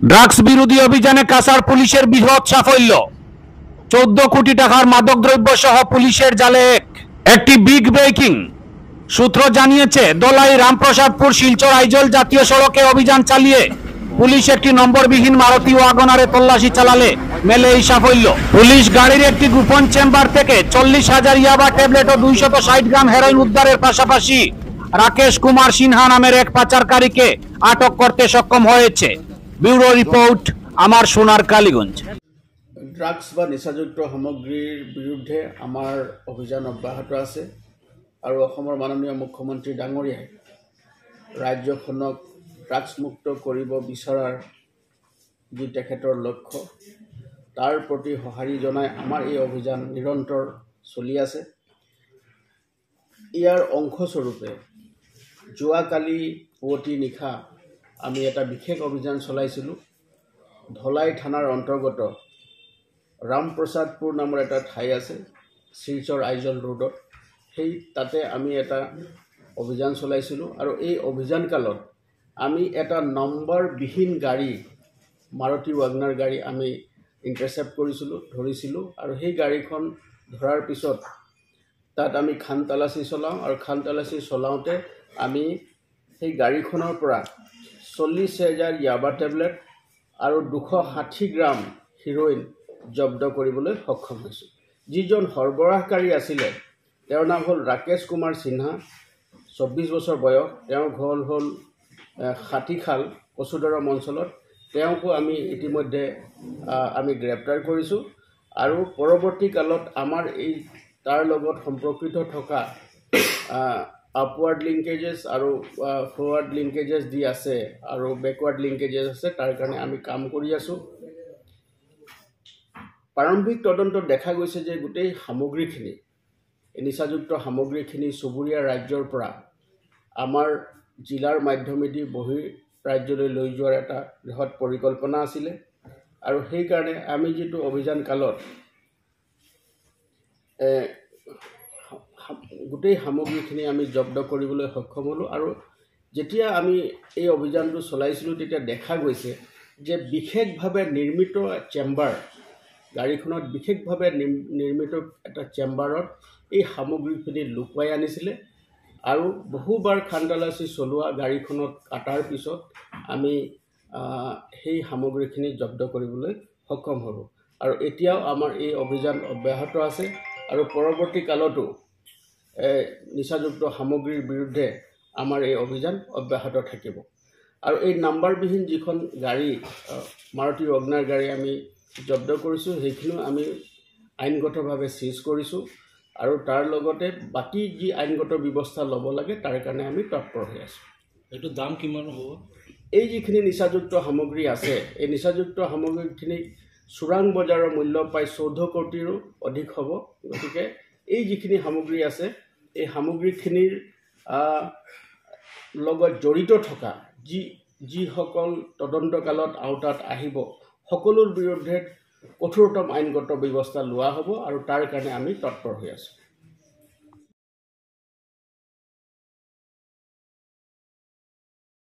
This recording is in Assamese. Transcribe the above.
ড্রাগস বিরোধী অভিযানে কাছাড় পুলিশের বৃহৎ সাফল্য। 14 কোটি টাকার মাদকদ্রব্য সহ পুলিশের জালে একটি বিগ ব্রেকিং। সূত্র জানিয়েছে, দলাই রামপ্রসাদপুর শিলচর আইজল জাতীয় সড়কে অভিযান চালিয়ে পুলিশ একটি নম্বরবিহীন মারুতি ওয়াগনারে তল্লাশি চালালে মেলে এই সাফল্য। পুলিশ গাড়ির একটি গোপন চেম্বার থেকে 40,000 ইয়াবা ট্যাবলেট ও 260 গ্রাম হেরোইন উদ্ধারের পাশাপাশি রাকেশ কুমার সিনহা নামের এক পাচারকারীকে আটক করতে সক্ষম হয়েছে। ব্যুরো রিপোর্ট, আমার সোনার কালীগঞ্জ। ড্রাগছ বা নিচাযুক্ত সামগ্ৰীৰ বিৰুদ্ধে আমাৰ অভিযান অব্যাহত আছে আৰু অসমৰ মাননীয় মুখ্যমন্ত্ৰী ডাঙৰীয়াই ৰাজ্যখনক ড্ৰাগছমুক্ত কৰিব বিচৰাৰ যি তেখেতৰ লক্ষ্য, তাৰ প্ৰতি সঁহাৰি জনাই আমাৰ এই অভিযান নিৰন্তৰ চলি আছে। ইয়াৰ অংশস্বৰূপে যোৱাকালি পুৱতি নিশা আমি এটা বিশেষ অভিযান চলাইছিলোঁ। ধলাই থানাৰ অন্তৰ্গত ৰামপ্ৰসাদপুৰ নামৰ এটা ঠাই আছে শিলচৰ আইজল ৰোডত, সেই তাতে আমি এটা অভিযান চলাইছিলোঁ আৰু এই অভিযান কালত আমি এটা নম্বৰবিহীন গাড়ী, মাৰুতি ৱাগনাৰ গাড়ী আমি ইণ্টাৰচেপ্ট ধৰিছিলোঁ আৰু সেই গাড়ীখন ধৰাৰ পিছত তাত আমি খান তালাচী চলাওঁ আৰু খান তালাচী চলাওঁতে আমি সেই গাড়ীখনৰ পৰা 40,000 ইয়াবা টেবলেট আৰু 260 গ্ৰাম হিৰ'ইন জব্দ কৰিবলৈ সক্ষম হৈছোঁ। যিজন সৰবৰাহকাৰী আছিলে তেওঁৰ নাম হ'ল ৰাকেশ কুমাৰ সিনহা, 24 বছৰ বয়স। তেওঁৰ ঘৰ হ'ল হাতীখাল কচুদৰম অঞ্চলত। তেওঁকো আমি ইতিমধ্যে আমি গ্ৰেপ্তাৰ কৰিছোঁ আৰু পৰৱৰ্তী কালত আমাৰ এই তাৰ লগত সম্পৰ্কিত থকা আপৱাৰ্ড লিংকেজেছ আৰু ফৰৱাৰ্ড লিংকেজেছ যি আছে আৰু বেকৱাৰ্ড লিংকেজেছ আছে, তাৰ কাৰণে আমি কাম কৰি আছোঁ। প্ৰাৰম্ভিক তদন্তত দেখা গৈছে যে গোটেই সামগ্ৰীখিনি, নিচাযুক্ত সামগ্ৰীখিনি চুবুৰীয়া ৰাজ্যৰ পৰা আমাৰ জিলাৰ মাধ্যমেদি বহিৰ ৰাজ্যলৈ লৈ যোৱাৰ এটা বৃহৎ পৰিকল্পনা আছিলে আৰু সেইকাৰণে আমি যিটো অভিযান কালত গোটেই সামগ্ৰীখিনি আমি জব্দ কৰিবলৈ সক্ষম হ'লোঁ। আৰু যেতিয়া আমি এই অভিযানটো চলাইছিলোঁ তেতিয়া দেখা গৈছে যে বিশেষভাৱে নিৰ্মিত চেম্বাৰ, গাড়ীখনত বিশেষভাৱে নিৰ্মিত এটা চেম্বাৰত এই সামগ্ৰীখিনি লুকুৱাই আনিছিলে আৰু বহুবাৰ খান তালাচী চলোৱা গাড়ীখনত কাটাৰ পিছত আমি সেই সামগ্ৰীখিনি জব্দ কৰিবলৈ সক্ষম হ'লোঁ। আৰু এতিয়াও আমাৰ এই অভিযান অব্যাহত আছে আৰু পৰৱৰ্তী কালতো নিচাযুক্ত সামগ্ৰীৰ বিৰুদ্ধে আমাৰ এই অভিযান অব্যাহত থাকিব। আৰু এই নাম্বাৰবিহীন যিখন গাড়ী, মাৰুতি ৱাগনাৰ গাড়ী আমি জব্দ কৰিছোঁ, সেইখিনিও আমি আইনগতভাৱে চিজ কৰিছোঁ আৰু তাৰ লগতে বাকী যি আইনগত ব্যৱস্থা ল'ব লাগে তাৰ কাৰণে আমি তৎপৰ হৈ আছোঁ। এইটো দাম কিমান হ'ব? এই যিখিনি নিচাযুক্ত সামগ্ৰী আছে, এই নিচাযুক্ত সামগ্ৰীখিনি চোৰাং বজাৰৰ মূল্য প্ৰায় 14 কোটিৰো অধিক হ'ব। গতিকে এই যিখিনি সামগ্ৰী আছে, এই সামগ্ৰীখিনিৰ লগত জড়িত থকা যিসকল তদন্তকালত আওতাত আহিব, সকলোৰ বিৰুদ্ধে কঠোৰতম আইনগত ব্যৱস্থা লোৱা হ'ব আৰু তাৰ কাৰণে আমি তৎপৰ হৈ আছোঁ।